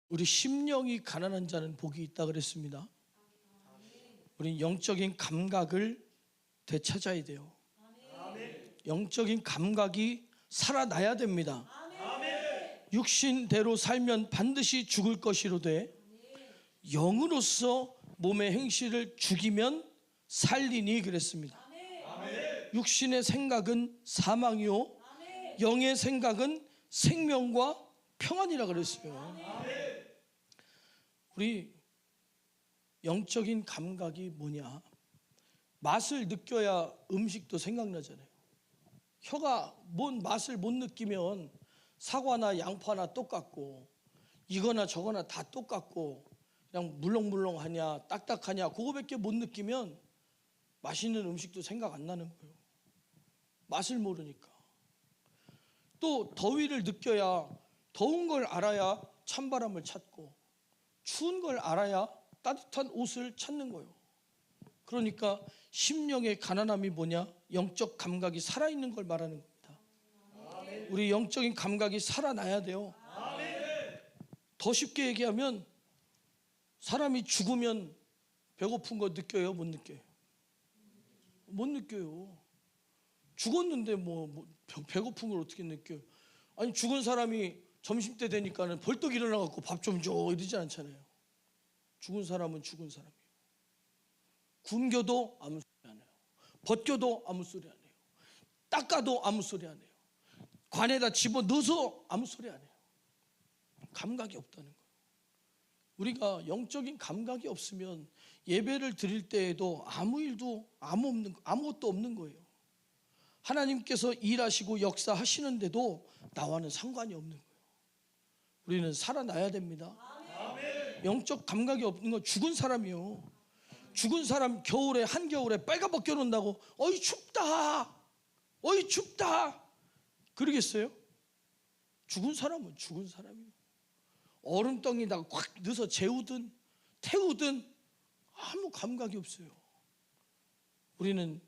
우리 심령이 가난한 자는 복이 있다 그랬습니다. 우리 영적인 감각을 되찾아야 돼요. 영적인 감각이 살아나야 됩니다. 육신대로 살면 반드시 죽을 것이로되 영으로서 몸의 행실을 죽이면 살리니 그랬습니다. 육신의 생각은 사망이요 영의 생각은 생명과 평안이라 그랬어요. 우리 영적인 감각이 뭐냐? 맛을 느껴야 음식도 생각나잖아요. 혀가 뭔 맛을 못 느끼면 사과나 양파나 똑같고 이거나 저거나 다 똑같고 그냥 물렁물렁하냐 딱딱하냐 그거밖에 못 느끼면 맛있는 음식도 생각 안 나는 거예요. 맛을 모르니까. 또 더위를 느껴야 더운 걸 알아야 찬바람을 찾고 추운 걸 알아야 따뜻한 옷을 찾는 거예요. 그러니까 심령의 가난함이 뭐냐? 영적 감각이 살아있는 걸 말하는 겁니다. 우리 영적인 감각이 살아나야 돼요. 더 쉽게 얘기하면 사람이 죽으면 배고픈 거 느껴요? 못 느껴요? 못 느껴요. 죽었는데 배고픈 걸 어떻게 느껴요? 아니 죽은 사람이 점심때 되니까는 벌떡 일어나갖고 밥 좀 줘 이러지 않잖아요. 죽은 사람은 죽은 사람이에요. 굶겨도 아무 소리 안 해요. 벗겨도 아무 소리 안 해요. 닦아도 아무 소리 안 해요. 관에다 집어넣어서 아무 소리 안 해요. 감각이 없다는 거예요. 우리가 영적인 감각이 없으면 예배를 드릴 때에도 아무것도 없는 거예요. 하나님께서 일하시고 역사하시는데도 나와는 상관이 없는 거예요. 우리는 살아나야 됩니다. 영적 감각이 없는 건 죽은 사람이요. 죽은 사람 겨울에 한겨울에 빨가벗겨 놓는다고 어이 춥다 어이 춥다 그러겠어요? 죽은 사람은 죽은 사람이요. 얼음덩이에다가 콱 넣어서 재우든 태우든 아무 감각이 없어요. 우리는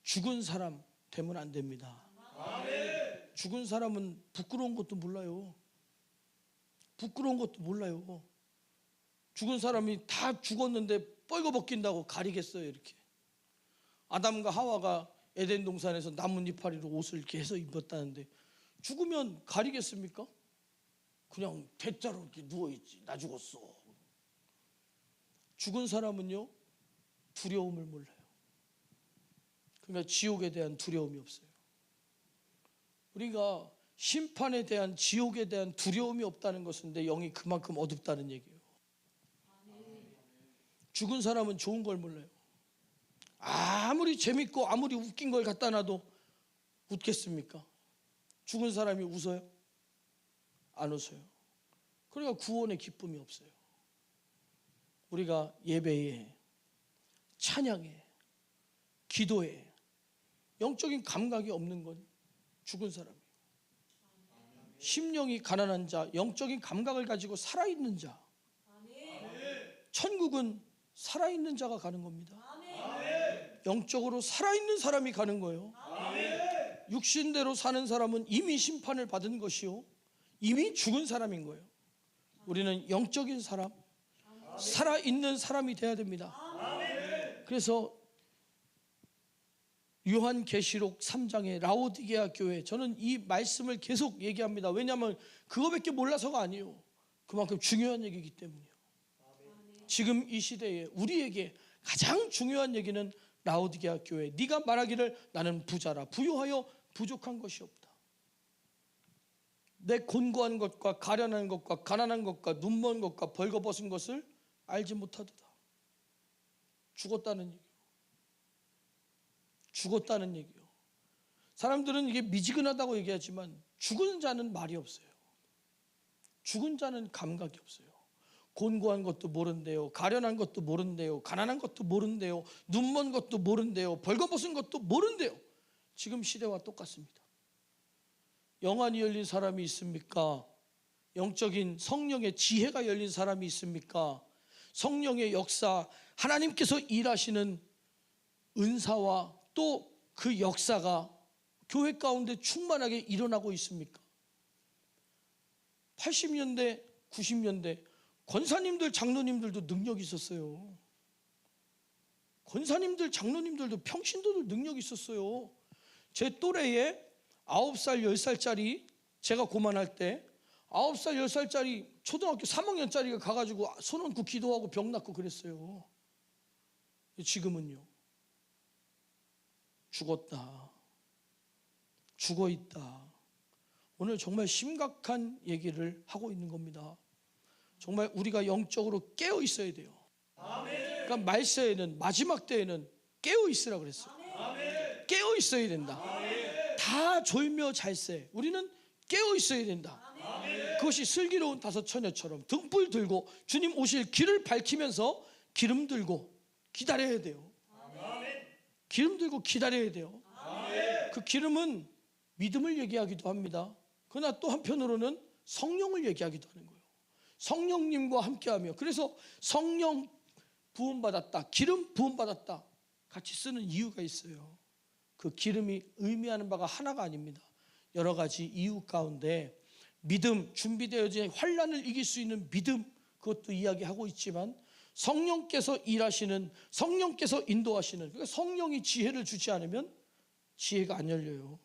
죽은 사람 되면 안 됩니다. 죽은 사람은 부끄러운 것도 몰라요. 부끄러운 것도 몰라요. 죽은 사람이 다 죽었는데 뻘거벗긴다고 가리겠어요? 이렇게. 아담과 하와가 에덴 동산에서 나뭇이파리로 옷을 이렇게 해서 입었다는데 죽으면 가리겠습니까? 그냥 대자로 이렇게 누워있지. 나 죽었어. 죽은 사람은요 두려움을 몰라요. 그러니까 지옥에 대한 두려움이 없어요. 우리가 심판에 대한 지옥에 대한 두려움이 없다는 것은 내 영이 그만큼 어둡다는 얘기예요. 죽은 사람은 좋은 걸 몰라요. 아무리 재밌고 아무리 웃긴 걸 갖다 놔도 웃겠습니까? 죽은 사람이 웃어요? 안 웃어요. 그러니까 구원의 기쁨이 없어요. 우리가 예배에 찬양에 기도에 영적인 감각이 없는 건 죽은 사람이에요. 심령이 가난한 자, 영적인 감각을 가지고 살아있는 자, 천국은 살아있는 자가 가는 겁니다. 영적으로 살아있는 사람이 가는 거예요. 육신대로 사는 사람은 이미 심판을 받은 것이요 이미 죽은 사람인 거예요. 우리는 영적인 사람, 살아있는 사람이 돼야 됩니다. 그래서 요한계시록 3장의 라오디게아 교회, 저는 이 말씀을 계속 얘기합니다. 왜냐하면 그거밖에 몰라서가 아니에요. 그만큼 중요한 얘기이기 때문이에요. 지금 이 시대에 우리에게 가장 중요한 얘기는 라오디게아 교회, 네가 말하기를 나는 부자라 부유하여 부족한 것이 없다. 내 곤고한 것과 가련한 것과 가난한 것과 눈먼 것과 벌거벗은 것을 알지 못하도다. 죽었다는 얘기예요. 죽었다는 얘기요. 사람들은 이게 미지근하다고 얘기하지만 죽은 자는 말이 없어요. 죽은 자는 감각이 없어요. 곤고한 것도 모른대요. 가련한 것도 모른대요. 가난한 것도 모른대요. 눈먼 것도 모른대요. 벌거벗은 것도 모른대요. 지금 시대와 똑같습니다. 영안이 열린 사람이 있습니까? 영적인 성령의 지혜가 열린 사람이 있습니까? 성령의 역사, 하나님께서 일하시는 은사와 또 그 역사가 교회 가운데 충만하게 일어나고 있습니까? 80년대, 90년대 권사님들, 장로님들도 능력이 있었어요. 권사님들, 장로님들도 평신도들 능력이 있었어요. 제 또래에 9살, 10살짜리, 제가 고만할 때 9살, 10살짜리 초등학교 3학년짜리가 가가지고 손 얹고 기도하고 병 낫고 그랬어요. 지금은요, 죽었다, 죽어있다. 오늘 정말 심각한 얘기를 하고 있는 겁니다. 정말 우리가 영적으로 깨어 있어야 돼요. 그러니까 말세에는, 마지막 때에는 깨어 있으라 그랬어요. 깨어 있어야 된다. 다 졸며 잘세, 우리는 깨어 있어야 된다. 그것이 슬기로운 다섯 처녀처럼 등불 들고 주님 오실 길을 밝히면서 기름 들고 기다려야 돼요. 기름 들고 기다려야 돼요. 그 기름은 믿음을 얘기하기도 합니다. 그러나 또 한편으로는 성령을 얘기하기도 하는 거예요. 성령님과 함께하며, 그래서 성령 부음받았다, 기름 부음받았다 같이 쓰는 이유가 있어요. 그 기름이 의미하는 바가 하나가 아닙니다. 여러 가지 이유 가운데 믿음, 준비되어진 환난을 이길 수 있는 믿음, 그것도 이야기하고 있지만 성령께서 일하시는, 성령께서 인도하시는, 그러니까 성령이 지혜를 주지 않으면 지혜가 안 열려요.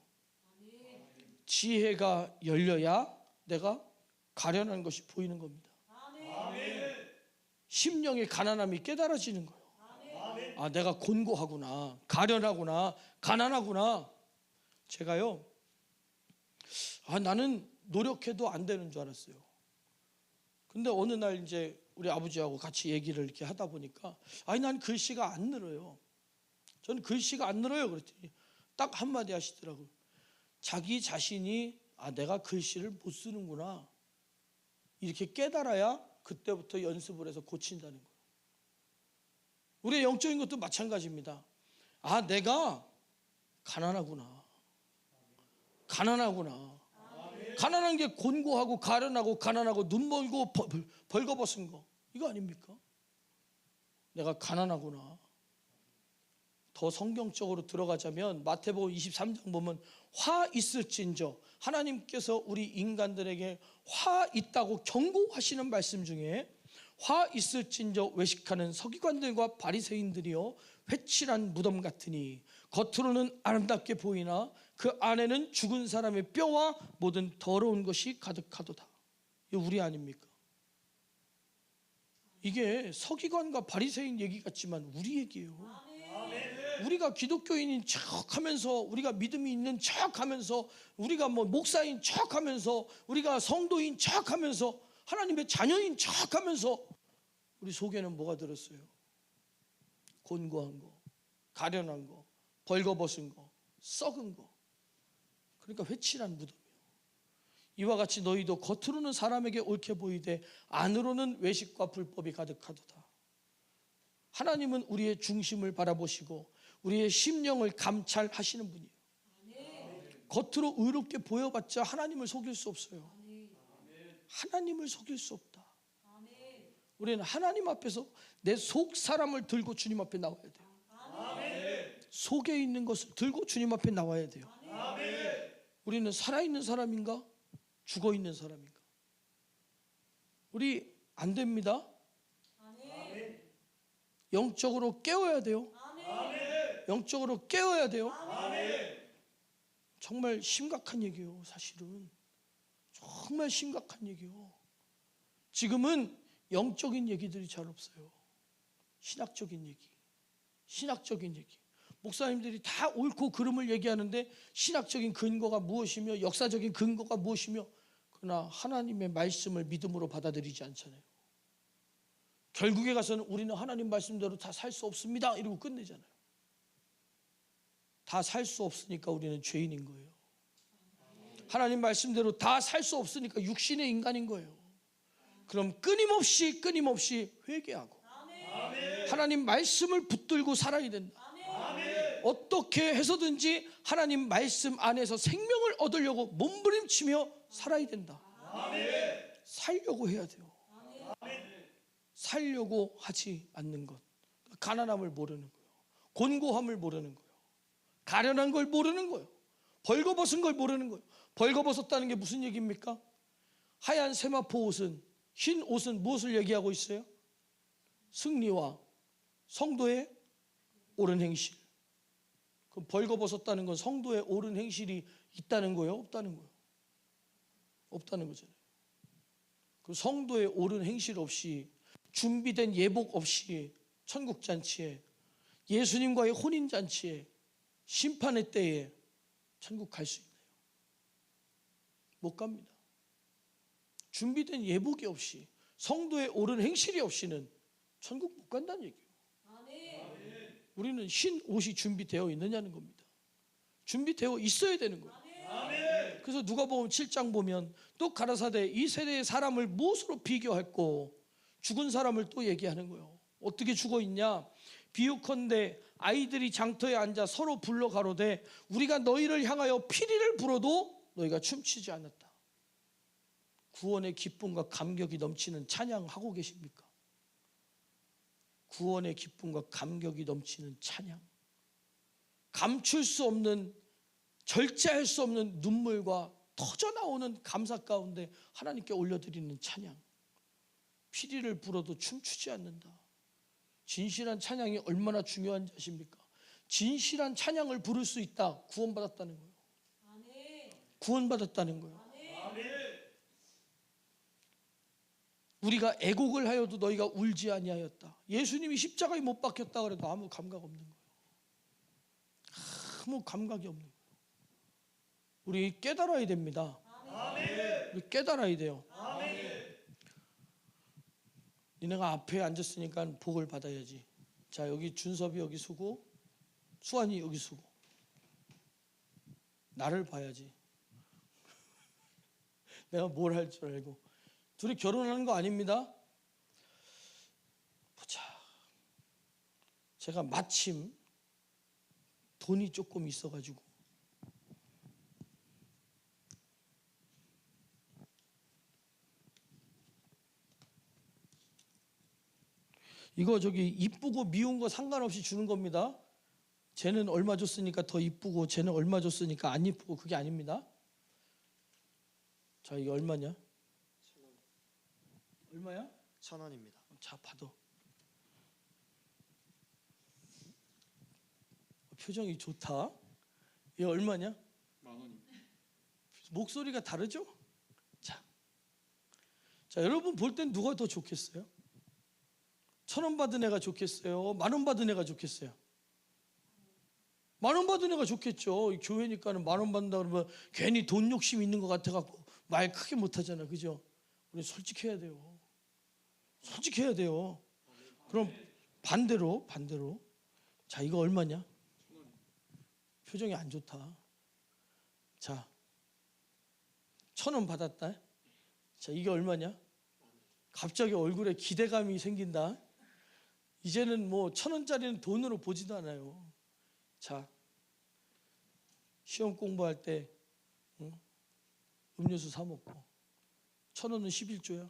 지혜가 열려야 내가 가련한 것이 보이는 겁니다. 심령의 가난함이 깨달아지는 거예요. 아, 내가 곤고하구나, 가련하구나, 가난하구나. 제가요, 나는 노력해도 안 되는 줄 알았어요. 근데 어느 날 이제 우리 아버지하고 같이 얘기를 이렇게 하다 보니까, 난 글씨가 안 늘어요. 저는 글씨가 안 늘어요. 그랬더니 딱 한마디 하시더라고요. 자기 자신이 내가 글씨를 못 쓰는구나, 이렇게 깨달아야 그때부터 연습을 해서 고친다는 거예요. 우리의 영적인 것도 마찬가지입니다. 내가 가난하구나, 가난하구나. 가난한 게 곤고하고 가련하고 가난하고 눈 멀고 벌거벗은 거, 이거 아닙니까? 내가 가난하구나. 더 성경적으로 들어가자면 마태복음 23장 보면 화 있을진저, 하나님께서 우리 인간들에게 화 있다고 경고하시는 말씀 중에 화 있을진저 외식하는 서기관들과 바리새인들이여 회칠한 무덤 같으니 겉으로는 아름답게 보이나 그 안에는 죽은 사람의 뼈와 모든 더러운 것이 가득하도다. 이게 우리 아닙니까? 이게 서기관과 바리새인 얘기 같지만 우리 얘기예요. 우리가 기독교인인 척하면서, 우리가 믿음이 있는 척하면서, 우리가 목사인 척하면서, 우리가 성도인 척하면서, 하나님의 자녀인 척하면서 우리 속에는 뭐가 들었어요? 곤고한 거, 가련한 거, 벌거벗은 거, 썩은 거. 그러니까 회칠한 무덤이요. 이와 같이 너희도 겉으로는 사람에게 옳게 보이되 안으로는 외식과 불법이 가득하도다. 하나님은 우리의 중심을 바라보시고 우리의 심령을 감찰하시는 분이에요. 겉으로 의롭게 보여봤자 하나님을 속일 수 없어요. 하나님을 속일 수 없다. 우리는 하나님 앞에서 내 속 사람을 들고 주님 앞에 나와야 돼요. 속에 있는 것을 들고 주님 앞에 나와야 돼요. 우리는 살아있는 사람인가? 죽어있는 사람인가? 우리 안 됩니다. 영적으로 깨어야 돼요. 영적으로 깨어야 돼요. 정말 심각한 얘기예요. 사실은 정말 심각한 얘기예요. 지금은 영적인 얘기들이 잘 없어요. 신학적인 얘기, 신학적인 얘기. 목사님들이 다 옳고 그름을 얘기하는데 신학적인 근거가 무엇이며 역사적인 근거가 무엇이며, 그러나 하나님의 말씀을 믿음으로 받아들이지 않잖아요. 결국에 가서는 우리는 하나님 말씀대로 다 살 수 없습니다 이러고 끝내잖아요. 다 살 수 없으니까 우리는 죄인인 거예요. 하나님 말씀대로 다 살 수 없으니까 육신의 인간인 거예요. 그럼 끊임없이 회개하고 하나님 말씀을 붙들고 살아야 된다. 어떻게 해서든지 하나님 말씀 안에서 생명을 얻으려고 몸부림치며 살아야 된다. 살려고 해야 돼요. 살려고 하지 않는 것, 가난함을 모르는 거예요. 곤고함을 모르는 거예요. 가련한 걸 모르는 거예요. 벌거벗은 걸 모르는 거예요. 벌거벗었다는 게 무슨 얘기입니까? 하얀 세마포 옷은 흰 옷은 무엇을 얘기하고 있어요? 승리와 성도의 옳은 행실. 그럼 벌거벗었다는 건 성도의 옳은 행실이 있다는 거예요? 없다는 거예요? 없다는 거잖아요. 그 성도의 옳은 행실 없이, 준비된 예복 없이 천국 잔치에, 예수님과의 혼인 잔치에, 심판의 때에 천국 갈 수 있나요? 못 갑니다. 준비된 예복이 없이, 성도의 옳은 행실이 없이는 천국 못 간다는 얘기예요. 우리는 흰 옷이 준비되어 있느냐는 겁니다. 준비되어 있어야 되는 거예요. 그래서 누가복음 7장 보면 또 가라사대 이 세대의 사람을 무엇으로 비교했고, 죽은 사람을 또 얘기하는 거예요. 어떻게 죽어 있냐? 비유컨대 아이들이 장터에 앉아 서로 불러 가로되 우리가 너희를 향하여 피리를 불어도 너희가 춤추지 않았다. 구원의 기쁨과 감격이 넘치는 찬양하고 계십니까? 구원의 기쁨과 감격이 넘치는 찬양, 감출 수 없는, 절제할 수 없는 눈물과 터져나오는 감사 가운데 하나님께 올려드리는 찬양, 피리를 불어도 춤추지 않는다. 진실한 찬양이 얼마나 중요한지 아십니까? 진실한 찬양을 부를 수 있다. 구원받았다는 거예요. 구원받았다는 거예요. 우리가 애곡을 하여도 너희가 울지 아니하였다. 예수님이 십자가에 못 박혔다 그래도 아무 감각 없는 거예요. 아무 감각이 없는 거예요. 우리 깨달아야 됩니다. 우리 깨달아야 돼요. 니네가 앞에 앉았으니까 복을 받아야지. 자, 여기 준섭이 여기 서고, 수환이 여기 서고. 나를 봐야지. 내가 뭘 할 줄 알고. 둘이 결혼하는 거 아닙니다. 보자. 제가 마침 돈이 조금 있어가지고 이거 저기 이쁘고 미운 거 상관없이 주는 겁니다. 쟤는 얼마 줬으니까 더 이쁘고 쟤는 얼마 줬으니까 안 이쁘고, 그게 아닙니다. 자, 이게 얼마냐? 얼마야? 1,000원입니다. 자, 받아. 표정이 좋다. 이게 얼마냐? 10,000원입니다. 목소리가 다르죠? 자, 여러분 볼 땐 누가 더 좋겠어요? 1,000원 받은 애가 좋겠어요? 10,000원 받은 애가 좋겠어요? 10,000원 받은 애가 좋겠죠. 교회니까는 10,000원 받는다 그러면 괜히 돈 욕심 있는 것 같아갖고 말 크게 못하잖아, 그죠? 우리 솔직해야 돼요. 솔직해야 돼요. 그럼 반대로. 자, 이거 얼마냐? 표정이 안 좋다. 자, 1,000원 받았다. 자, 이게 얼마냐? 갑자기 얼굴에 기대감이 생긴다. 이제는 뭐 1,000원짜리는 돈으로 보지도 않아요. 자, 시험 공부할 때 음료수 사 먹고, 1,000원은 11조야.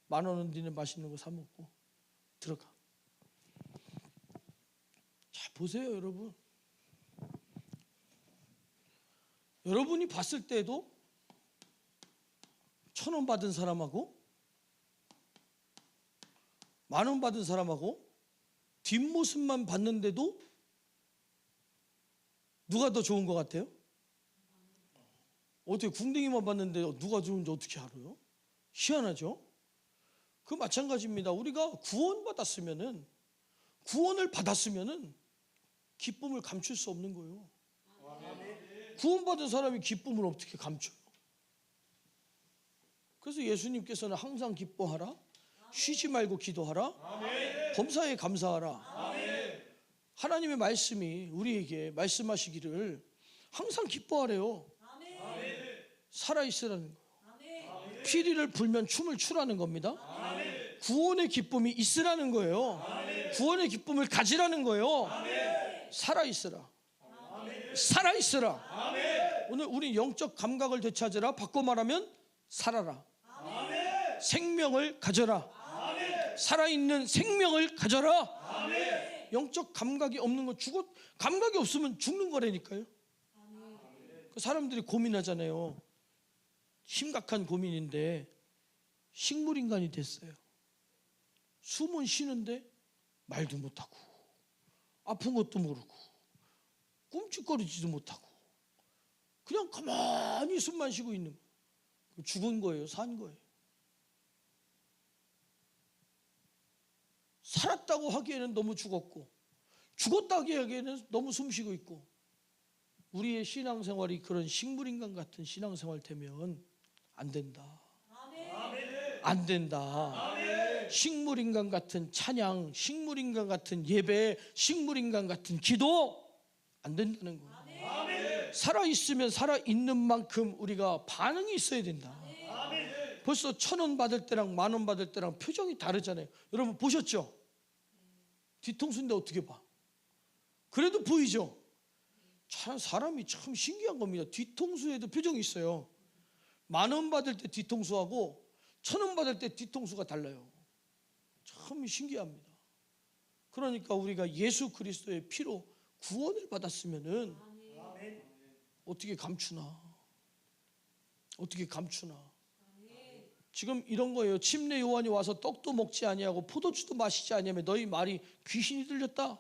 10,000원은 니네 맛있는 거 사 먹고 들어가. 자, 보세요, 여러분. 여러분이 봤을 때도 1,000원 받은 사람하고 10,000원 받은 사람하고 뒷모습만 봤는데도 누가 더 좋은 것 같아요? 어떻게 궁뎅이만 봤는데 누가 좋은지 어떻게 알아요? 희한하죠? 그 마찬가지입니다. 우리가 구원을 받았으면은 기쁨을 감출 수 없는 거예요. 구원받은 사람이 기쁨을 어떻게 감춰요? 그래서 예수님께서는 항상 기뻐하라, 쉬지 말고 기도하라, 범사에 감사하라. 하나님의 말씀이 우리에게 말씀하시기를 항상 기뻐하래요. 살아있으라는 거예요. 피리를 불면 춤을 추라는 겁니다. 구원의 기쁨이 있으라는 거예요. 구원의 기쁨을 가지라는 거예요. 살아있으라. 살아있으라. 오늘 우리 영적 감각을 되찾으라. 바꿔 말하면 살아라. 생명을 가져라. 살아있는 생명을 가져라. 영적 감각이 없는 건 감각이 없으면 죽는 거라니까요. 그 사람들이 고민하잖아요. 심각한 고민인데 식물인간이 됐어요. 숨은 쉬는데 말도 못하고 아픈 것도 모르고 꿈쩍거리지도 못하고 그냥 가만히 숨만 쉬고 있는 거예요. 죽은 거예요? 산 거예요? 살았다고 하기에는 너무 죽었고 죽었다고 하기에는 너무 숨쉬고 있고 우리의 신앙생활이 그런 식물인간 같은 신앙생활 되면 안 된다. 안 된다. 식물인간 같은 찬양, 식물인간 같은 예배, 식물인간 같은 기도 안 된다는 거예요. 살아있으면 살아있는 만큼 우리가 반응이 있어야 된다. 벌써 1,000원 받을 때랑 10,000원 받을 때랑 표정이 다르잖아요. 여러분 보셨죠? 뒤통수인데 어떻게 봐? 그래도 보이죠? 참 사람이 참 신기한 겁니다. 뒤통수에도 표정이 있어요. 10,000원 받을 때 뒤통수하고 1,000원 받을 때 뒤통수가 달라요. 참 신기합니다. 그러니까 우리가 예수 그리스도의 피로 구원을 받았으면은 어떻게 감추나? 어떻게 감추나? 지금 이런 거예요. 침례 요한이 와서 떡도 먹지 아니하고 포도주도 마시지 아니하면 너희 말이 귀신이 들렸다.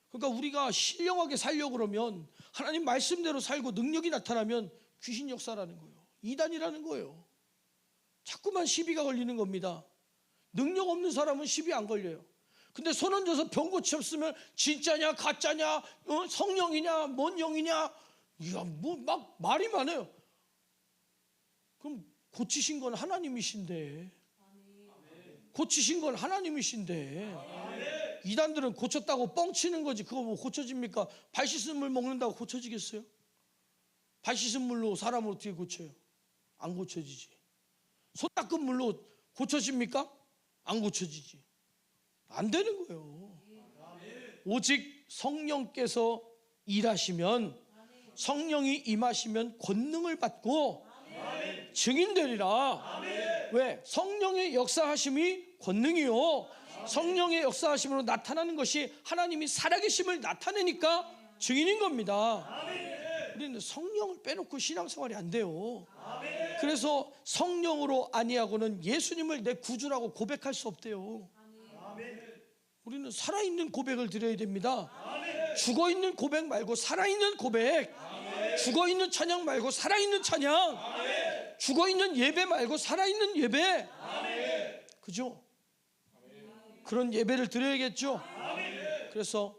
그러니까 우리가 신령하게 살려고 그러면 하나님 말씀대로 살고 능력이 나타나면 귀신 역사라는 거예요. 이단이라는 거예요. 자꾸만 시비가 걸리는 겁니다. 능력 없는 사람은 시비 안 걸려요. 근데 손 얹어서 병 고쳤으면 진짜냐 가짜냐 성령이냐 뭔 영이냐 이거 뭐 막 말이 많아요. 그럼 고치신 건 하나님이신데 고치신 건 하나님이신데 이단들은 고쳤다고 뻥치는 거지. 그거 뭐 고쳐집니까? 발 씻은 물 먹는다고 고쳐지겠어요? 발 씻은 물로 사람을 어떻게 고쳐요? 안 고쳐지지. 손 닦은 물로 고쳐집니까? 안 고쳐지지. 안 되는 거예요. 오직 성령께서 일하시면 성령이 임하시면 권능을 받고 증인되리라. 왜? 성령의 역사하심이 권능이요 성령의 역사하심으로 나타나는 것이 하나님이 살아계심을 나타내니까 증인인 겁니다. 우리는 성령을 빼놓고 신앙생활이 안 돼요. 그래서 성령으로 아니하고는 예수님을 내 구주라고 고백할 수 없대요. 우리는 살아있는 고백을 드려야 됩니다. 죽어있는 고백 말고 살아있는 고백, 죽어있는 찬양 말고 살아있는 찬양, 죽어있는 예배 말고 살아있는 예배. 그죠? 그런 예배를 드려야겠죠. 그래서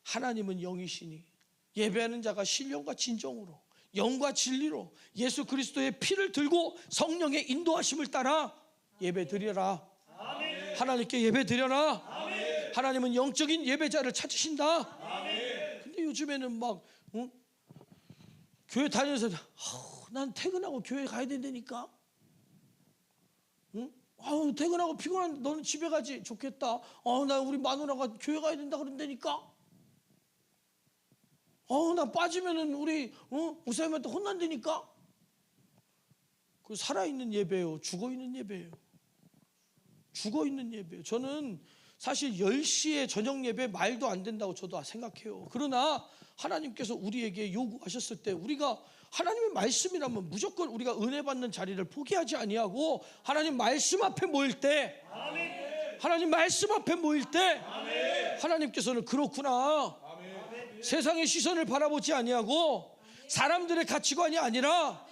하나님은 영이시니 예배하는 자가 신령과 진정으로 영과 진리로 예수 그리스도의 피를 들고 성령의 인도하심을 따라 예배 드려라. 하나님께 예배 드려라. 하나님은 영적인 예배자를 찾으신다. 근데 요즘에는 막 교회 다니면서 난 퇴근하고 교회 가야 된다니까. 퇴근하고 피곤한데 너는 집에 가지. 좋겠다. 나 우리 마누라가 교회 가야 된다 그런다니까. 나 빠지면은 우리 목사님한테 혼난다니까. 그 살아있는 예배예요? 죽어있는 예배예요? 죽어있는 예배예요. 저는 사실 10시에 저녁 예배 말도 안 된다고 저도 생각해요. 그러나 하나님께서 우리에게 요구하셨을 때 우리가 하나님의 말씀이라면 무조건 우리가 은혜 받는 자리를 포기하지 아니하고 하나님 말씀 앞에 모일 때, 하나님 말씀 앞에 모일 때 하나님께서는 그렇구나, 세상의 시선을 바라보지 아니하고 사람들의 가치관이 아니라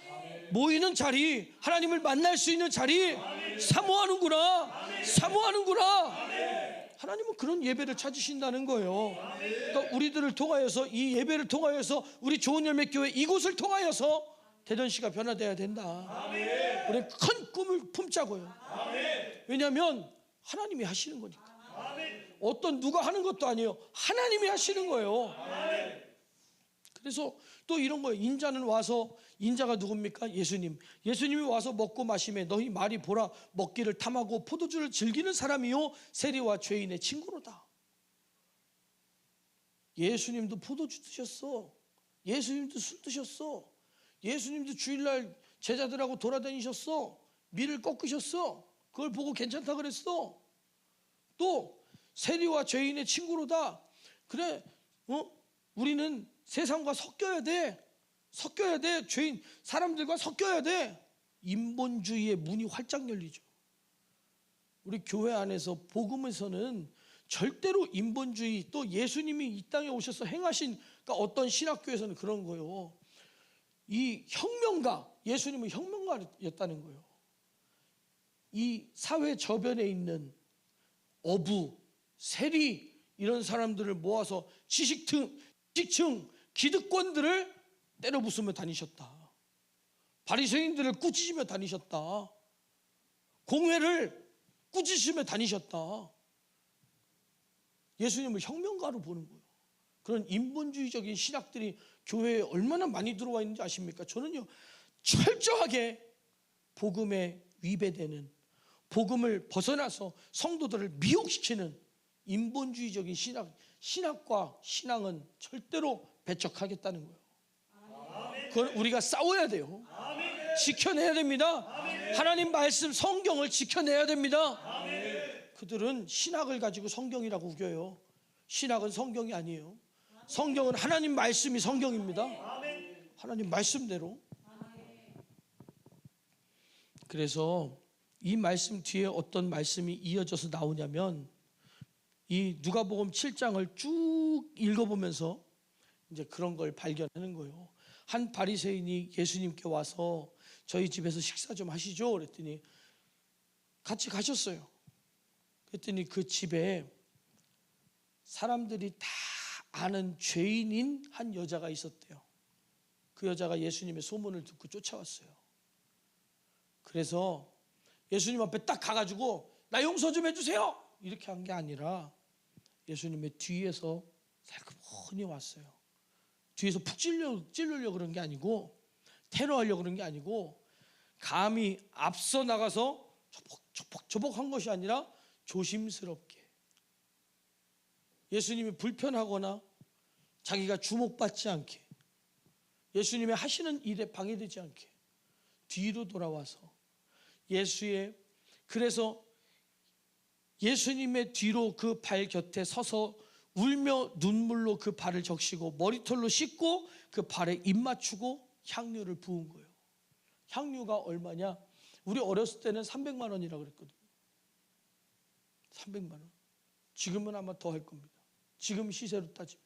모이는 자리, 하나님을 만날 수 있는 자리 사모하는구나, 사모하는구나. 하나님은 그런 예배를 찾으신다는 거예요. 그러니까 우리들을 통하여서, 이 예배를 통하여서, 우리 좋은 열매 교회 이곳을 통하여서 대전시가 변화되어야 된다. 우리는 큰 꿈을 품자고요. 왜냐하면 하나님이 하시는 거니까. 어떤 누가 하는 것도 아니에요. 하나님이 하시는 거예요. 그래서 또 이런 거예요. 인자는 와서, 인자가 누굽니까? 예수님. 예수님이 와서 먹고 마시매 너희 말이 보라, 먹기를 탐하고 포도주를 즐기는 사람이요 세리와 죄인의 친구로다. 예수님도 포도주 드셨어. 예수님도 술 드셨어. 예수님도 주일날 제자들하고 돌아다니셨어. 밀을 꺾으셨어. 그걸 보고 괜찮다 그랬어. 또 세리와 죄인의 친구로다. 그래, 우리는 세상과 섞여야 돼. 죄인 사람들과 섞여야 돼. 인본주의의 문이 활짝 열리죠. 우리 교회 안에서 복음에서는 절대로 인본주의, 또 예수님이 이 땅에 오셔서 행하신, 그러니까 어떤 신학교에서는 그런 거예요. 이 혁명가, 예수님은 혁명가였다는 거예요. 이 사회 저변에 있는 어부, 세리 이런 사람들을 모아서 지식층, 기득권들을 때려 부수며 다니셨다. 바리새인들을 꾸짖으며 다니셨다. 공회를 꾸짖으며 다니셨다. 예수님을 혁명가로 보는 거예요. 그런 인본주의적인 신학들이 교회에 얼마나 많이 들어와 있는지 아십니까? 저는요, 철저하게 복음에 위배되는, 복음을 벗어나서 성도들을 미혹시키는 인본주의적인 신학과 신앙은 절대로 배척하겠다는 거예요. 그건 우리가 싸워야 돼요. 지켜내야 됩니다. 하나님 말씀 성경을 지켜내야 됩니다. 그들은 신학을 가지고 성경이라고 우겨요. 신학은 성경이 아니에요. 성경은 하나님 말씀이 성경입니다. 하나님 말씀대로. 그래서 이 말씀 뒤에 어떤 말씀이 이어져서 나오냐면, 이 누가복음 7장을 쭉 읽어보면서 이제 그런 걸 발견하는 거예요. 한 바리새인이 예수님께 와서 저희 집에서 식사 좀 하시죠 그랬더니 같이 가셨어요. 그랬더니 그 집에 사람들이 다 아는 죄인인 한 여자가 있었대요. 그 여자가 예수님의 소문을 듣고 쫓아왔어요. 그래서 예수님 앞에 딱 가가지고 나 용서 좀 해주세요 이렇게 한 게 아니라 예수님의 뒤에서 살금머니 왔어요. 뒤에서 푹 찌르려고 그런 게 아니고, 테러하려고 그런 게 아니고, 감히 앞서 나가서 조복한 것이 아니라 조심스럽게, 예수님이 불편하거나 자기가 주목받지 않게, 예수님의 하시는 일에 방해되지 않게 뒤로 돌아와서 그래서 예수님의 뒤로 그 발 곁에 서서 울며 눈물로 그 발을 적시고 머리털로 씻고 그 발에 입 맞추고 향료를 부은 거예요. 향료가 얼마냐? 우리 어렸을 때는 300만 원이라고 그랬거든요. 300만 원. 지금은 아마 더 할 겁니다. 지금 시세로 따지면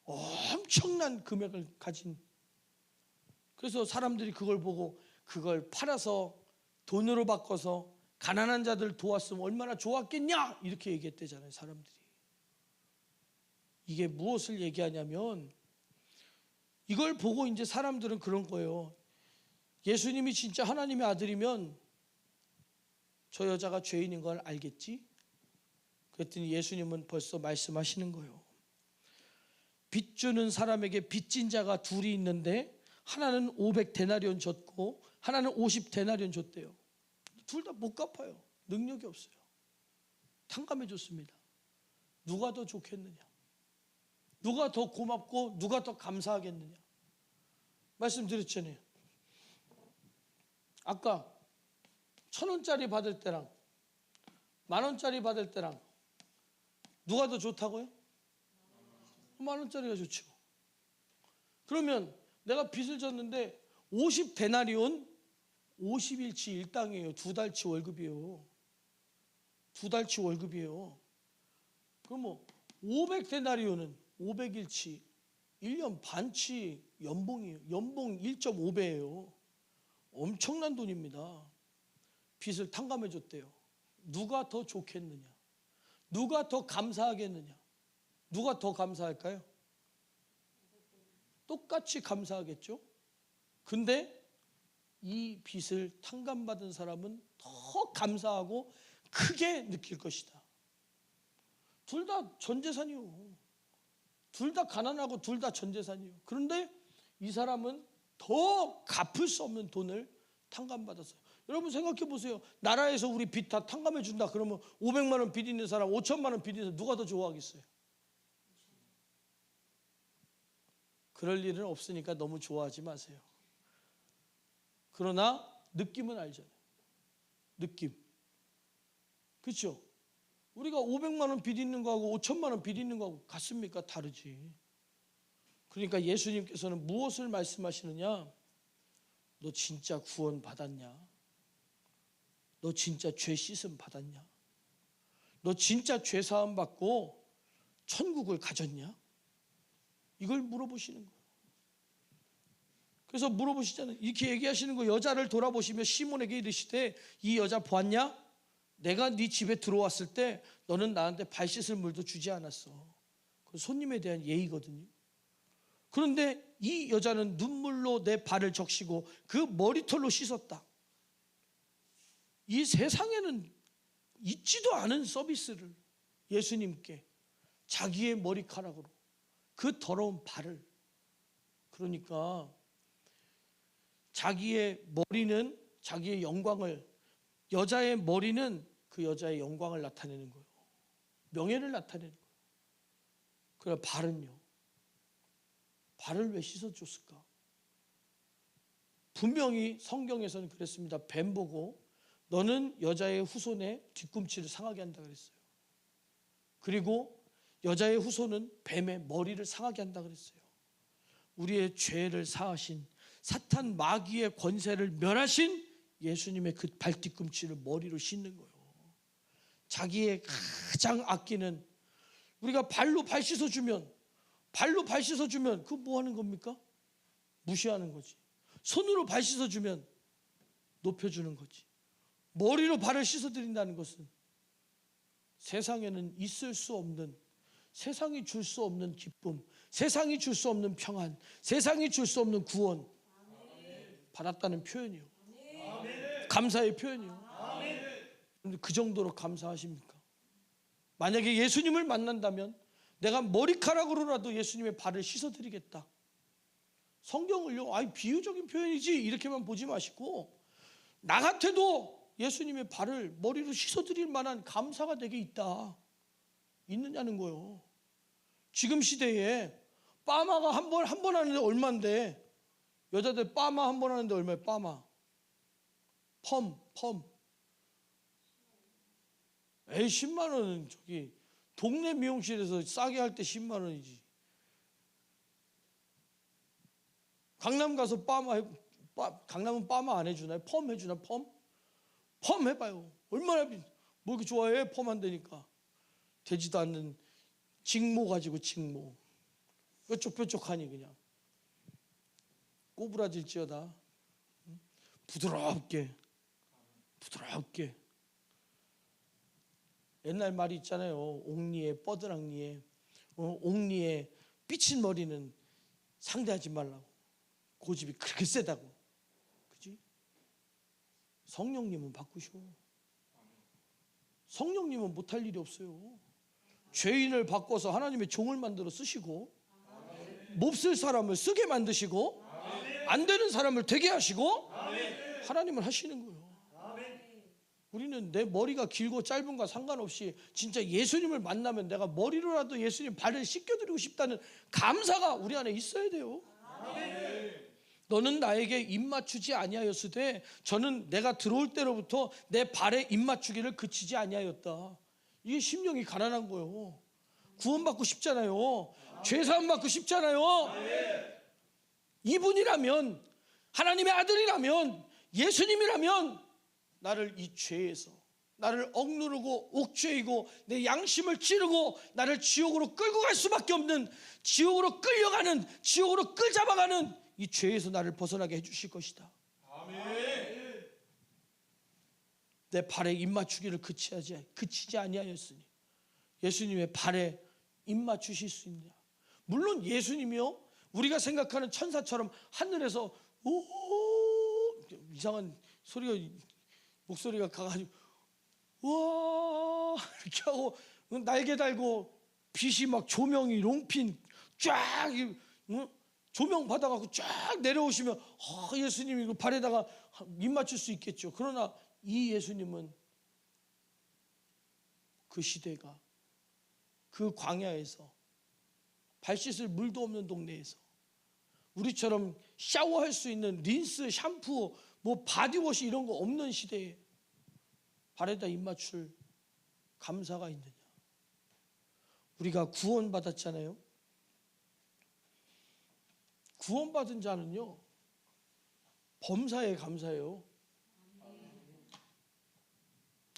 엄청난 금액을 가진. 그래서 사람들이 그걸 보고 그걸 팔아서 돈으로 바꿔서 가난한 자들 도왔으면 얼마나 좋았겠냐 이렇게 얘기했대잖아요, 사람들이. 이게 무엇을 얘기하냐면, 이걸 보고 이제 사람들은 그런 거예요. 예수님이 진짜 하나님의 아들이면 저 여자가 죄인인 걸 알겠지? 그랬더니 예수님은 벌써 말씀하시는 거예요. 빚 주는 사람에게 빚진 자가 둘이 있는데 하나는 500데나리온 줬고 하나는 50데나리온 줬대요. 둘 다 못 갚아요. 능력이 없어요. 탕감해 줬습니다. 누가 더 좋겠느냐? 누가 더 고맙고 누가 더 감사하겠느냐? 말씀드렸잖아요. 아까 1,000원짜리 받을 때랑 10,000원짜리 받을 때랑 누가 더 좋다고요? 10,000원짜리가 좋죠. 그러면 내가 빚을 졌는데 50데나리온 50일치 일당이에요. 2달치 월급이에요. 2달치 월급이에요. 그럼 뭐 500데나리온은 500일치 1년 반치 연봉이에요. 연봉 1.5배예요. 엄청난 돈입니다. 빚을 탕감해 줬대요. 누가 더 좋겠느냐? 누가 더 감사하겠느냐? 누가 더 감사할까요? 똑같이 감사하겠죠? 근데 이 빚을 탕감받은 사람은 더 감사하고 크게 느낄 것이다. 둘 다 전 재산이요. 둘 다 가난하고 둘 다 전 재산이요. 그런데 이 사람은 더 갚을 수 없는 돈을 탕감받았어요. 여러분 생각해 보세요. 나라에서 우리 빚 다 탕감해 준다 그러면 500만 원 빚 있는 사람, 5천만 원 빚 있는 사람 누가 더 좋아하겠어요? 그럴 일은 없으니까 너무 좋아하지 마세요. 그러나 느낌은 알잖아요. 느낌. 그렇죠? 우리가 500만 원 빚 있는 거하고 5천만 원 빚 있는 거하고 같습니까? 다르지. 그러니까 예수님께서는 무엇을 말씀하시느냐? 너 진짜 구원 받았냐? 너 진짜 죄 씻음 받았냐? 너 진짜 죄사함 받고 천국을 가졌냐? 이걸 물어보시는 거예요. 그래서 물어보시잖아요. 이렇게 얘기하시는 거, 여자를 돌아보시며 시몬에게 이르시되 이 여자 보았냐? 내가 네 집에 들어왔을 때 너는 나한테 발 씻을 물도 주지 않았어. 그 손님에 대한 예의거든요. 그런데 이 여자는 눈물로 내 발을 적시고 그 머리털로 씻었다. 이 세상에는 있지도 않은 서비스를 예수님께 자기의 머리카락으로 그 더러운 발을, 그러니까 자기의 머리는 자기의 영광을, 여자의 머리는 그 여자의 영광을 나타내는 거예요. 명예를 나타내는 거예요. 그래 발은요? 발을 왜 씻어줬을까? 분명히 성경에서는 그랬습니다. 뱀 보고 너는 여자의 후손의 뒤꿈치를 상하게 한다 그랬어요. 그리고 여자의 후손은 뱀의 머리를 상하게 한다 그랬어요. 우리의 죄를 사하신 사탄 마귀의 권세를 멸하신 예수님의 그 발뒤꿈치를 머리로 씻는 거예요. 자기의 가장 아끼는, 우리가 발로 발 씻어주면 그거 뭐 하는 겁니까? 무시하는 거지. 손으로 발 씻어주면 높여주는 거지. 머리로 발을 씻어드린다는 것은 세상에는 있을 수 없는, 세상이 줄 수 없는 기쁨, 세상이 줄 수 없는 평안, 세상이 줄 수 없는 구원 받았다는 표현이요. 감사의 표현이요. 그런데 그 정도로 감사하십니까? 만약에 예수님을 만난다면 내가 머리카락으로라도 예수님의 발을 씻어드리겠다. 성경을요, 비유적인 표현이지 이렇게만 보지 마시고 나 같아도 예수님의 발을 머리로 씻어드릴 만한 감사가 내게 있느냐는 거예요. 지금 시대에 파마가 한 번 하는데 얼마인데, 여자들 파마 한 번 하는데 얼마예요? 파마 펌 10만 원은 저기 동네 미용실에서 싸게 할 때 10만 원이지. 강남 가서 강남은 파마 안 해주나요? 펌 해주나? 펌 해봐요. 얼마나 뭐 이렇게 좋아해? 펌 한다니까. 되지도 않는 직모 가지고 직모 뾰족뾰족하니 그냥 꼬부라질지어다. 부드럽게 옛날 말이 있잖아요. 옥리에 뻐드랑니에 옥리에 삐친 머리는 상대하지 말라고. 고집이 그렇게 세다고. 그지? 성령님은 바꾸셔. 성령님은 못할 일이 없어요. 죄인을 바꿔서 하나님의 종을 만들어 쓰시고, 몹쓸 사람을 쓰게 만드시고, 안 되는 사람을 되게 하시고, 하나님은 하시는 거예요. 우리는 내 머리가 길고 짧은과 상관없이 진짜 예수님을 만나면 내가 머리로라도 예수님 발을 씻겨드리고 싶다는 감사가 우리 안에 있어야 돼요. 너는 나에게 입맞추지 아니하였으되 저는 내가 들어올 때로부터 내 발에 입맞추기를 그치지 아니하였다. 이게 심령이 가난한 거예요. 구원받고 싶잖아요. 죄사함 받고 싶잖아요. 이분이라면, 하나님의 아들이라면, 예수님이라면 나를 이 죄에서, 나를 억누르고 옥죄이고 내 양심을 찌르고 나를 지옥으로 끌고 갈 수밖에 없는, 지옥으로 끌려가는, 지옥으로 끌잡아가는 이 죄에서 나를 벗어나게 해주실 것이다. 내 발에 입맞추기를 그치지 아니하였으니 예수님의 발에 입맞추실 수 있느냐. 물론 예수님이요, 우리가 생각하는 천사처럼 하늘에서 오 이상한 목소리가 가가지고 와 이렇게 하고 날개 달고 빛이 막 조명이 롱핀 쫙 조명 받아갖고 쫙 내려오시면 예수님이 그 발에다가 입 맞출 수 있겠죠. 그러나 이 예수님은 그 시대가, 그 광야에서, 발 씻을 물도 없는 동네에서, 우리처럼 샤워할 수 있는 린스, 샴푸, 뭐 바디워시 이런 거 없는 시대에 발에다 입 맞출 감사가 있느냐. 우리가 구원받았잖아요. 구원받은 자는요, 범사에 감사해요.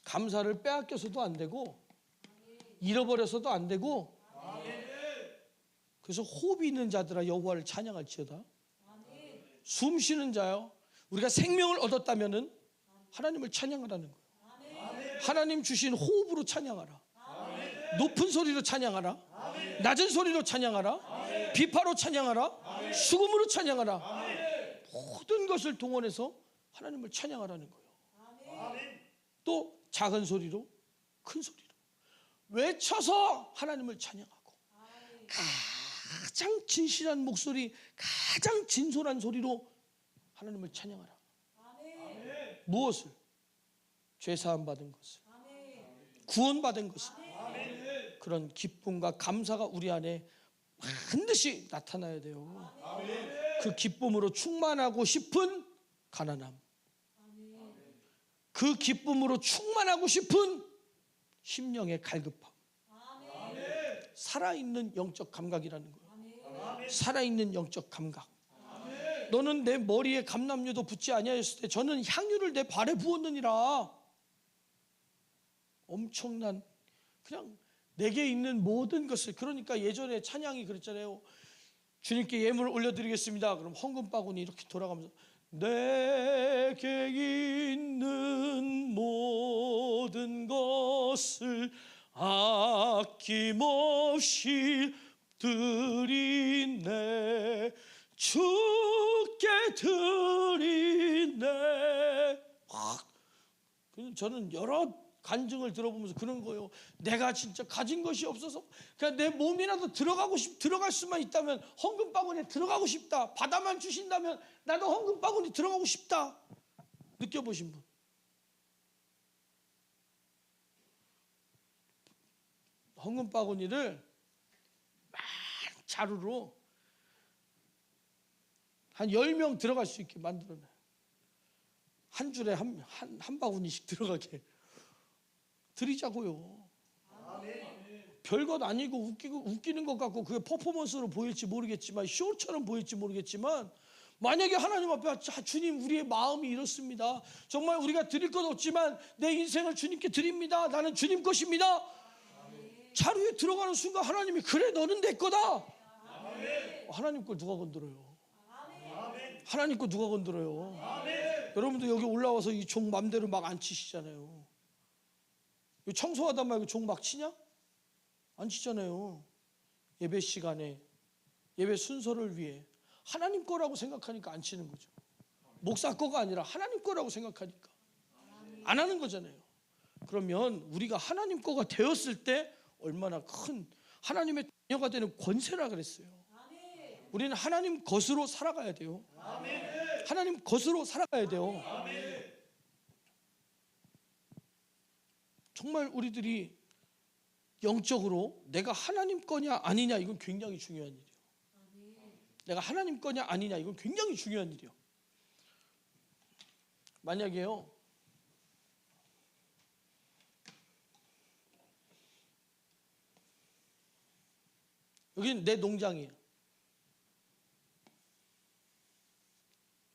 감사를 빼앗겨서도 안 되고 잃어버려서도 안 되고. 그래서 호흡이 있는 자들아 여호와를 찬양할지어다. 숨 쉬는 자요, 우리가 생명을 얻었다면은 하나님을 찬양하라는 거예요. 하나님 주신 호흡으로 찬양하라. 높은 소리로 찬양하라. 낮은 소리로 찬양하라. 비파로 찬양하라. 수금으로 찬양하라. 모든 것을 동원해서 하나님을 찬양하라는 거예요. 또 작은 소리로, 큰 소리로 외쳐서 하나님을 찬양하고, 가장 진실한 목소리, 가장 진솔한 소리로 하나님을 찬양하라. 무엇을? 죄사함 받은 것을, 구원받은 것을. 그런 기쁨과 감사가 우리 안에 반드시 나타나야 돼요. 그 기쁨으로 충만하고 싶은 가난함, 그 기쁨으로 충만하고 싶은 심령의 갈급함, 살아있는 영적 감각이라는 거예요. 살아있는 영적 감각. 너는 내 머리에 감람류도 붙지 아니하였을 때 저는 향유를 내 발에 부었느니라. 엄청난, 그냥 내게 있는 모든 것을. 그러니까 예전에 찬양이 그랬잖아요. 주님께 예물을 올려드리겠습니다. 그럼 헌금 바구니 이렇게 돌아가면서 내게 있는 모든 것을 아낌없이 드리네, 주께 드리네. 저는 여러 간증을 들어보면서 그런 거예요. 내가 진짜 가진 것이 없어서 그냥 내 몸이라도 들어갈 수만 있다면 헌금 바구니에 들어가고 싶다. 바다만 주신다면 나도 헌금 바구니 들어가고 싶다. 느껴보신 분? 헌금 바구니를 자루로 한 10명 들어갈 수 있게 만들어놔요. 한 줄에 한 바구니씩 들어가게 드리자고요. 별것 아니고 웃기는 것 같고 그게 퍼포먼스로 보일지 모르겠지만, 쇼처럼 보일지 모르겠지만, 만약에 하나님 앞에 주님, 우리의 마음이 이렇습니다. 정말 우리가 드릴 것 없지만 내 인생을 주님께 드립니다. 나는 주님 것입니다. 자루에 들어가는 순간 하나님이 그래, 너는 내 거다. 하나님 걸 누가 건드려요? 하나님 거 누가 건드려요? 여러분도 여기 올라와서 이 종 맘대로 막 안 치시잖아요. 청소하다 말고 종 막 치냐? 안 치잖아요. 예배 시간에, 예배 순서를 위해 하나님 거라고 생각하니까 안 치는 거죠. 목사 거가 아니라 하나님 거라고 생각하니까 안 하는 거잖아요. 그러면 우리가 하나님 거가 되었을 때 얼마나 큰 하나님의 자녀가 되는 권세라 그랬어요. 우리는 하나님 것으로 살아가야 돼요. 하나님 것으로 살아가야 돼요. 정말 우리들이 영적으로 내가 하나님 거냐 아니냐, 이건 굉장히 중요한 일이에요. 내가 하나님 거냐 아니냐, 이건 굉장히 중요한 일이에요. 만약에요, 여기는 내 농장이에요.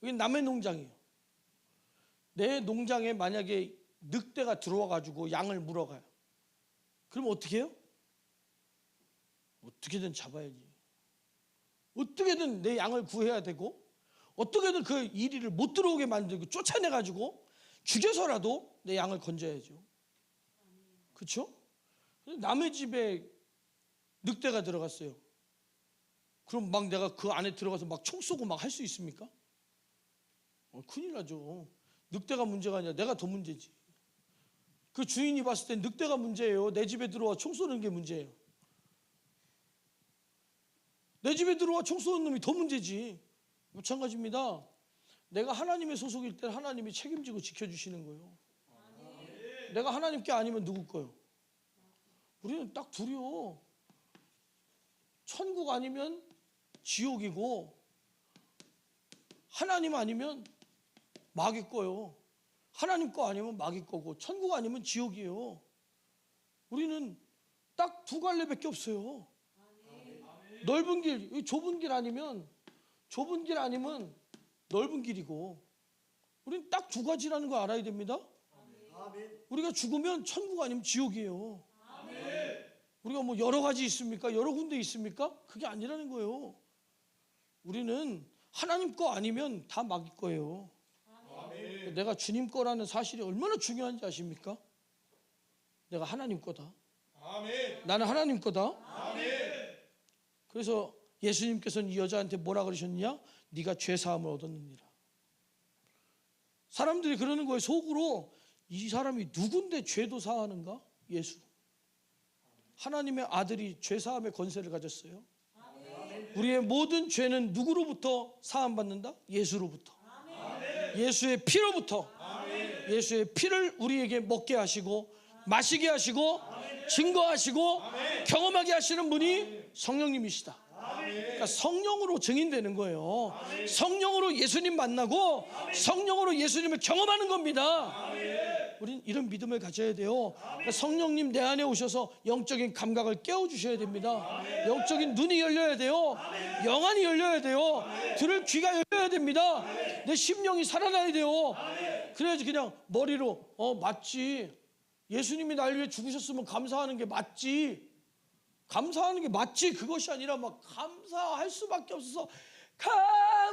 여기는 남의 농장이에요. 내 농장에 만약에 늑대가 들어와 가지고 양을 물어가요. 그럼 어떻게 해요? 어떻게든 잡아야지. 어떻게든 내 양을 구해야 되고, 어떻게든 그 이리를 못 들어오게 만들고 쫓아내 가지고 죽여서라도 내 양을 건져야죠. 그렇죠? 남의 집에 늑대가 들어갔어요. 그럼 막 내가 그 안에 들어가서 막 총 쏘고 막 할 수 있습니까? 큰일 나죠. 늑대가 문제가 아니라 내가 더 문제지. 그 주인이 봤을 땐 늑대가 문제예요. 내 집에 들어와 총 쏘는 게 문제예요. 내 집에 들어와 총 쏘는 놈이 더 문제지. 마찬가지입니다. 내가 하나님의 소속일 때 하나님이 책임지고 지켜주시는 거예요. 내가 하나님께 아니면 누구 거요? 우리는 딱 둘이요. 천국 아니면 지옥이고, 하나님 아니면 마귀 거요. 하나님 거 아니면 마귀 거고, 천국 아니면 지옥이에요. 우리는 딱 두 갈래밖에 없어요. 넓은 길, 좁은 길 아니면 넓은 길이고, 우리는 딱 두 가지라는 거 알아야 됩니다. 우리가 죽으면 천국 아니면 지옥이에요. 우리가 뭐 여러 가지 있습니까? 여러 군데 있습니까? 그게 아니라는 거예요. 우리는 하나님 거 아니면 다 마귀 거예요. 아멘. 내가 주님 거라는 사실이 얼마나 중요한지 아십니까? 내가 하나님 거다. 아멘. 나는 하나님 거다. 아멘. 그래서 예수님께서는 이 여자한테 뭐라 그러셨냐? 네가 죄 사함을 얻었느니라. 사람들이 그러는 거예요. 속으로 이 사람이 누군데 죄도 사하는가? 예수. 하나님의 아들이 죄 사함의 권세를 가졌어요. 우리의 모든 죄는 누구로부터 사함받는다? 예수로부터. 예수의 피로부터. 예수의 피를 우리에게 먹게 하시고 마시게 하시고 증거하시고 경험하게 하시는 분이 성령님이시다. 그러니까 성령으로 증인되는 거예요. 성령으로 예수님 만나고 성령으로 예수님을 경험하는 겁니다. 우린 이런 믿음을 가져야 돼요. 그러니까 성령님 내 안에 오셔서 영적인 감각을 깨워주셔야 됩니다. 영적인 눈이 열려야 돼요. 영안이 열려야 돼요. 들을 귀가 열려야 됩니다. 내 심령이 살아나야 돼요. 그래야지 그냥 머리로 맞지, 예수님이 날 위해 죽으셨으면 감사하는 게 맞지, 감사하는 게 맞지, 그것이 아니라 막 감사할 수밖에 없어서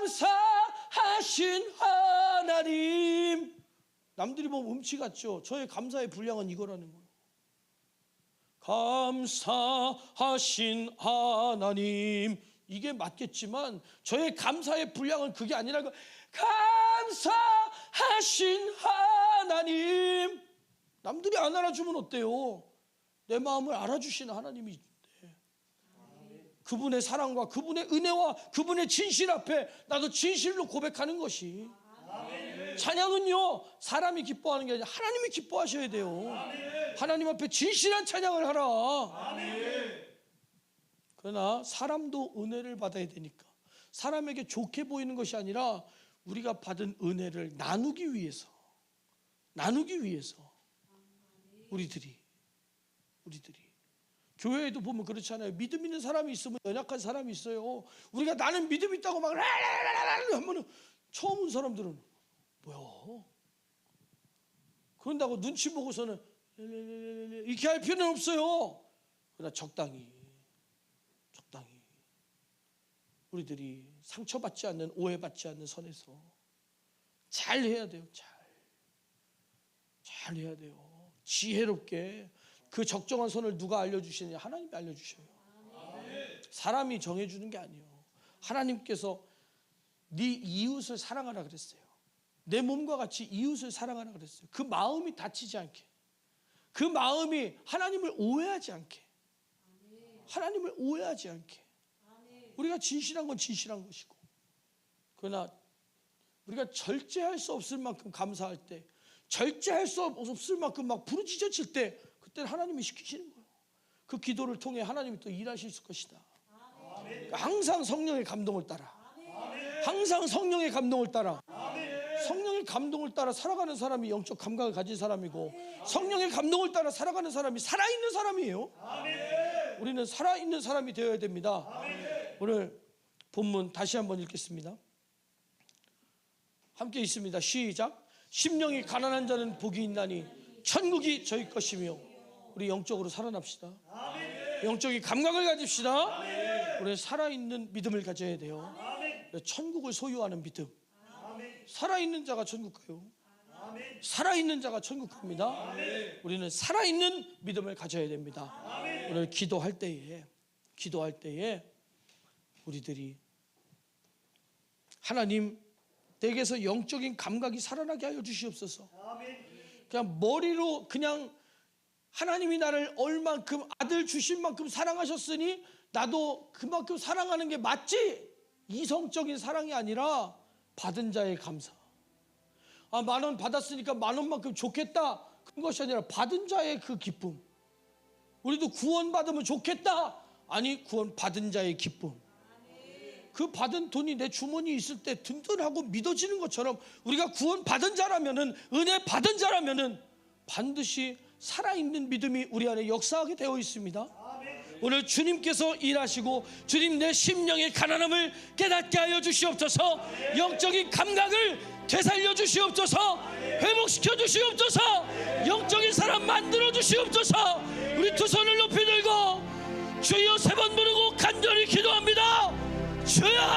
감사하신 하나님. 남들이 보면 음치 같죠. 저의 감사의 분량은 이거라는 거예요. 감사하신 하나님, 이게 맞겠지만 저의 감사의 분량은 그게 아니라는 거예요. 감사하신 하나님. 남들이 안 알아주면 어때요? 내 마음을 알아주시는 하나님이 있는데, 그분의 사랑과 그분의 은혜와 그분의 진실 앞에 나도 진실로 고백하는 것이, 찬양은요 사람이 기뻐하는 게 아니라 하나님이 기뻐하셔야 돼요. 하나님 앞에 진실한 찬양을 하라. 그러나 사람도 은혜를 받아야 되니까 사람에게 좋게 보이는 것이 아니라 우리가 받은 은혜를 나누기 위해서 우리들이 교회에도 보면 그렇잖아요. 믿음 있는 사람이 있으면 연약한 사람이 있어요. 우리가 나는 믿음 있다고 막 하면은 처음 온 사람들은 뭐야? 그런다고 눈치 보고서는 이렇게 할 필요는 없어요. 그러나 적당히 우리들이 상처받지 않는, 오해받지 않는 선에서 잘 해야 돼요. 잘 해야 돼요. 지혜롭게. 그 적정한 선을 누가 알려주시느냐? 하나님이 알려주셔요. 사람이 정해주는 게 아니에요. 하나님께서 네 이웃을 사랑하라 그랬어요. 내 몸과 같이 이웃을 사랑하라 그랬어요. 그 마음이 다치지 않게, 그 마음이 하나님을 오해하지 않게, 우리가 진실한 건 진실한 것이고, 그러나 우리가 절제할 수 없을 만큼 감사할 때, 절제할 수 없을 만큼 막 부르짖어칠 때, 그때는 하나님이 시키시는 거예요. 그 기도를 통해 하나님이 또 일하실 것이다. 그러니까 항상 성령의 감동을 따라, 항상 성령의 감동을 따라, 성령의 감동을 따라 살아가는 사람이 영적 감각을 가진 사람이고, 성령의 감동을 따라 살아가는 사람이 살아있는 사람이에요. 우리는 살아있는 사람이 되어야 됩니다. 오늘 본문 다시 한번 읽겠습니다. 함께 있습니다. 시작. 심령이 가난한 자는 복이 있나니 천국이 저희 것이며. 우리 영적으로 살아납시다. 영적인 감각을 가집시다. 우리 살아있는 믿음을 가져야 돼요. 천국을 소유하는 믿음. 살아있는 자가 천국 가요. 살아있는 자가 천국 갑니다. 우리는 살아있는 믿음을 가져야 됩니다. 오늘 기도할 때에 우리들이 하나님, 내게서 영적인 감각이 살아나게 하여 주시옵소서. 그냥 머리로 그냥 하나님이 나를 얼만큼 아들 주신 만큼 사랑하셨으니 나도 그만큼 사랑하는 게 맞지, 이성적인 사랑이 아니라 받은 자의 감사. 10,000원 받았으니까 10,000원만큼 좋겠다, 그것이 아니라 받은 자의 그 기쁨. 우리도 구원 받으면 좋겠다, 아니 구원 받은 자의 기쁨. 그 받은 돈이 내 주머니에 있을 때 든든하고 믿어지는 것처럼 우리가 구원 받은 자라면은, 은혜 받은 자라면은 반드시 살아있는 믿음이 우리 안에 역사하게 되어 있습니다. 오늘 주님께서 일하시고 주님 내 심령의 가난함을 깨닫게 하여 주시옵소서. 영적인 감각을 되살려 주시옵소서. 회복시켜 주시옵소서. 영적인 사람 만들어 주시옵소서. 우리 두 손을 높이 들고 주여!